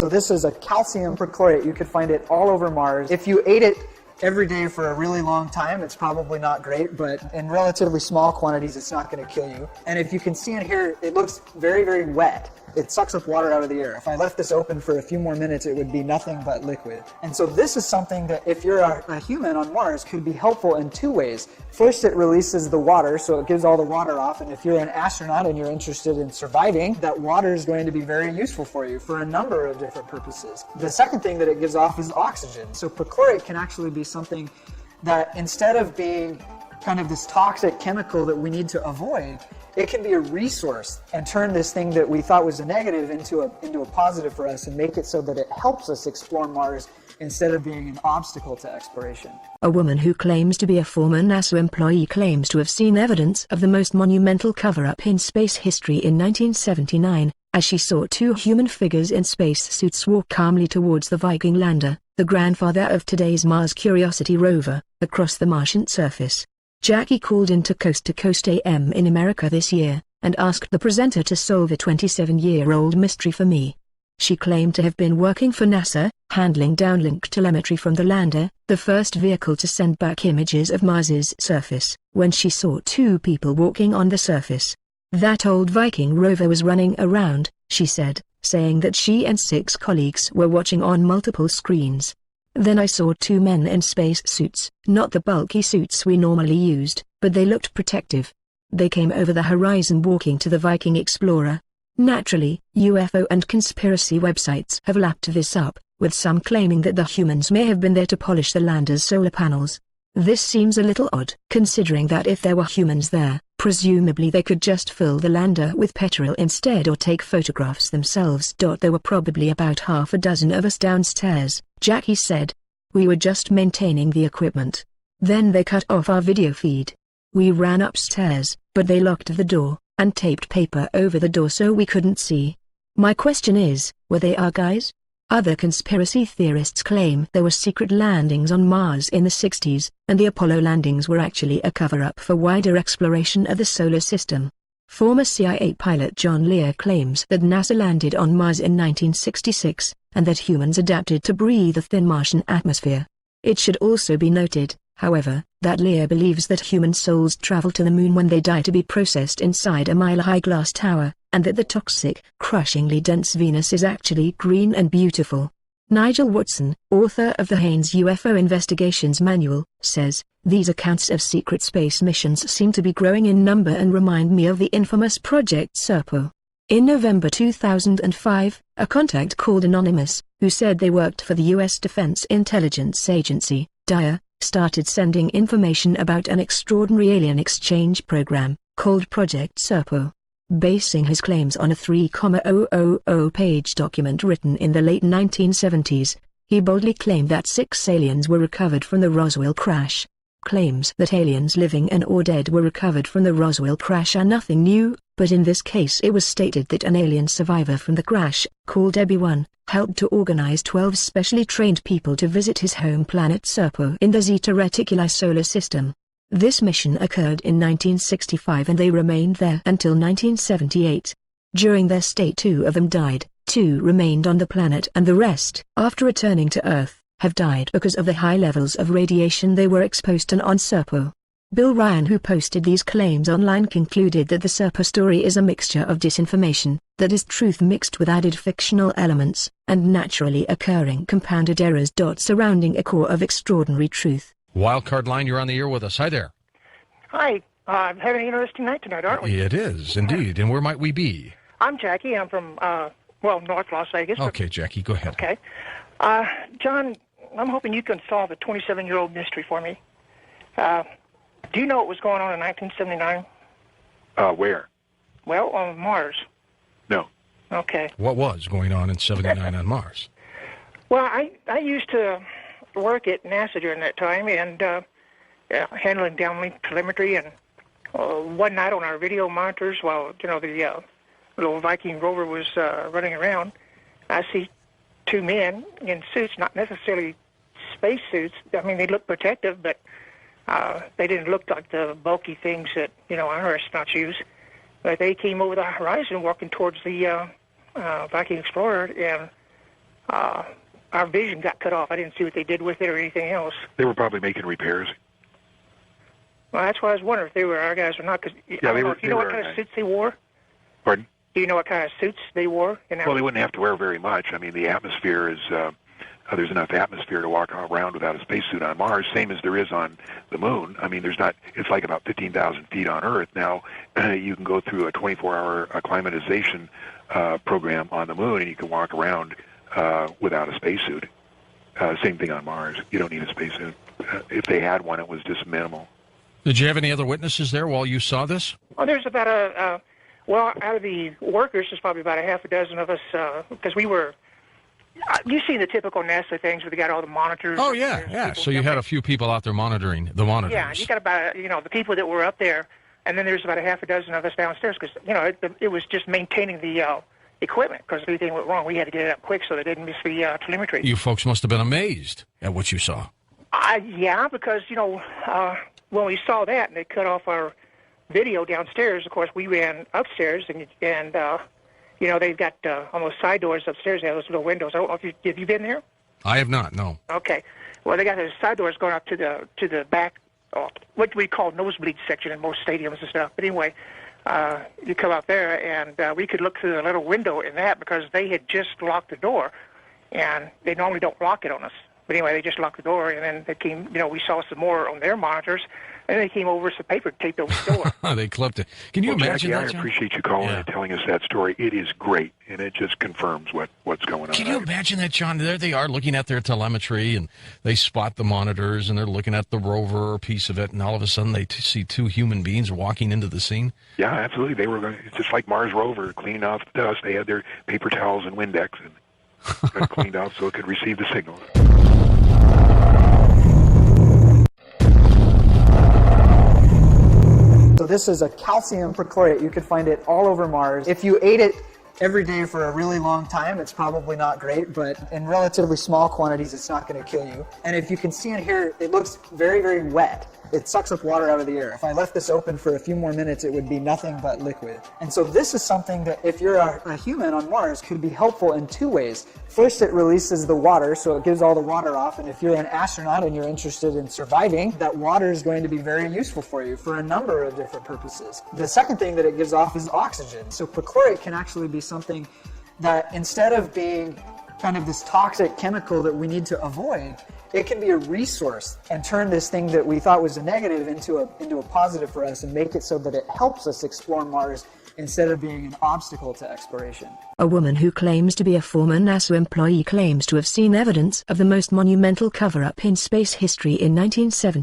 So this is a calcium perchlorate. You could find it all over Mars. If you ate it every day for a really long time, it's probably not great, but in relatively small quantities, it's not going to kill you. And if you can see in here, it looks very, very wet. It sucks up water out of the air. If I left this open for a few more minutes, it would be nothing but liquid. And so this is something that, if you're a human on Mars, could be helpful in two ways. First, it releases the water, so it gives all the water off. And if you're an astronaut and you're interested in surviving, that water is going to be very useful for you for a number of different purposes. The second thing that it gives off is oxygen. So perchlorate can actually be something that, instead of being kind of this toxic chemical that we need to avoid, it can be a resource and turn this thing that we thought was a negative into a positive for us, and make it so that it helps us explore Mars instead of being an obstacle to exploration. A woman who claims to be a former NASA employee claims to have seen evidence of the most monumental cover-up in space history in 1979, as she saw two human figures in spacesuits walk calmly towards the Viking lander, the grandfather of today's Mars Curiosity rover, across the Martian surface. Jackie called into Coast to Coast AM in America this year, and asked the presenter to solve a 27-year-old mystery for me. She claimed to have been working for NASA, handling downlink telemetry from the lander, the first vehicle to send back images of Mars's surface, when she saw two people walking on the surface. That old Viking rover was running around, she said, saying that she and 6 colleagues were watching on multiple screens. Then I saw two men in spacesuits, not the bulky suits we normally used, but they looked protective. They came over the horizon walking to the Viking Explorer. Naturally, UFO and conspiracy websites have lapped this up, with some claiming that the humans may have been there to polish the lander's solar panels. This seems a little odd, considering that if there were humans there, presumably they could just fill the lander with petrol instead or take photographs themselves. There were probably about half a dozen of us downstairs, Jackie said. We were just maintaining the equipment. Then they cut off our video feed. We ran upstairs, but they locked the door, and taped paper over the door so we couldn't see. My question is, were they our guys? Other conspiracy theorists claim there were secret landings on Mars in the 60s, and the Apollo landings were actually a cover-up for wider exploration of the solar system. Former CIA pilot John Lear claims that NASA landed on Mars in 1966, and that humans adapted to breathe a thin Martian atmosphere. It should also be noted, however, that Lear believes that human souls travel to the moon when they die to be processed inside a mile-high glass tower, and that the toxic, crushingly dense Venus is actually green and beautiful. Nigel Watson, author of the Haynes UFO Investigations Manual, says, "These accounts of secret space missions seem to be growing in number and remind me of the infamous Project Serpo." In November 2005, a contact called Anonymous, who said they worked for the U.S. Defense Intelligence Agency, DIA, started sending information about an extraordinary alien exchange program, called Project Serpo. Basing his claims on a 3,000-page document written in the late 1970s, he boldly claimed that 6 aliens were recovered from the Roswell crash. Claims that aliens living and or dead were recovered from the Roswell crash are nothing new, but in this case it was stated that an alien survivor from the crash, called Debbie-1, helped to organize 12 specially trained people to visit his home planet Serpo in the Zeta Reticuli solar system. This mission occurred in 1965 and they remained there until 1978. During their stay 2 of them died, 2 remained on the planet and the rest, after returning to Earth, have died because of the high levels of radiation they were exposed to on Serpo. Bill Ryan, who posted these claims online, concluded that the Serpo story is a mixture of disinformation, that is truth mixed with added fictional elements, and naturally occurring compounded errors. Surrounding a core of extraordinary truth. Wildcard Line, you're on the air with us. Hi there. Hi. Having an interesting night tonight, aren't we? It is, indeed. And where might we be? I'm Jackie. I'm from, North Las Vegas. Okay, Jackie, go ahead. Okay. John, I'm hoping you can solve a 27-year-old mystery for me. Do you know what was going on in 1979? Where? Well, on Mars. No. Okay. What was going on in 79 on Mars? Well, I used to work at NASA during that time and handling downlink telemetry, and one night on our video monitors while, the little Viking rover was running around, I see 2 men in suits, not necessarily space suits. I mean, they look protective, but they didn't look like the bulky things that, our astronauts use. But they came over the horizon walking towards the Viking Explorer, and our vision got cut off. I didn't see what they did with it or anything else. They were probably making repairs. Well, that's why I was wondering if they were our guys or not. Cause I don't know if you know what kind of suits they wore. Pardon? Do you know what kind of suits they wore? Well, they wouldn't have to wear very much. I mean, the atmosphere is, there's enough atmosphere to walk around without a spacesuit on Mars, same as there is on the Moon. I mean, it's like about 15,000 feet on Earth. Now, you can go through a 24-hour acclimatization program on the Moon, and you can walk around without a spacesuit. Same thing on Mars. You don't need a spacesuit. If they had one, it was just minimal. Did you have any other witnesses there while you saw this? Well, there's about well, out of the workers, there's probably about a half a dozen of us, because we were, you've seen the typical NASA things where they got all the monitors. Oh, yeah. So you had a few people out there monitoring the monitors. Yeah, you got about, the people that were up there, and then there's about a half a dozen of us downstairs, because, it was just maintaining the equipment, because if anything went wrong, we had to get it up quick so they didn't miss the telemetry. You folks must have been amazed at what you saw. Yeah, because, when we saw that and they cut off our video downstairs, of course, we ran upstairs, and they've got on those side doors upstairs, they have those little windows. I don't know if have you been there? I have not, no. Okay. Well, they got those side doors going up to the back, what we call nosebleed section in most stadiums and stuff. But anyway, you come out there, and we could look through the little window in that because they had just locked the door, and they normally don't lock it on us. But anyway, they just locked the door, and then they came, we saw some more on their monitors, and they came over with some paper taped over the door. They clipped it. Can you imagine Jackie, that, I John? appreciate you calling and telling us that story. It is great, and it just confirms what's going on. Can you imagine that, John? There they are looking at their telemetry, and they spot the monitors, and they're looking at the rover or piece of it, and all of a sudden they see two human beings walking into the scene? Yeah, absolutely. They were just like Mars rover, cleaning off the dust. They had their paper towels and Windex, and got cleaned out so it could receive the signal. So this is a calcium perchlorate. You could find it all over Mars. If you ate it every day for a really long time, it's probably not great, but in relatively small quantities, it's not going to kill you. And if you can see in here, it looks very, very wet. It sucks up water out of the air. If I left this open for a few more minutes, it would be nothing but liquid. And so this is something that, if you're a human on Mars, could be helpful in two ways. First, it releases the water, so it gives all the water off, and if you're an astronaut and you're interested in surviving, that water is going to be very useful for you for a number of different purposes. The second thing that it gives off is oxygen. So perchlorate can actually be something that, instead of being kind of this toxic chemical that we need to avoid, it can be a resource and turn this thing that we thought was a negative into a positive for us, and make it so that it helps us explore Mars instead of being an obstacle to exploration. A woman who claims to be a former NASA employee claims to have seen evidence of the most monumental cover-up in space history in 1970.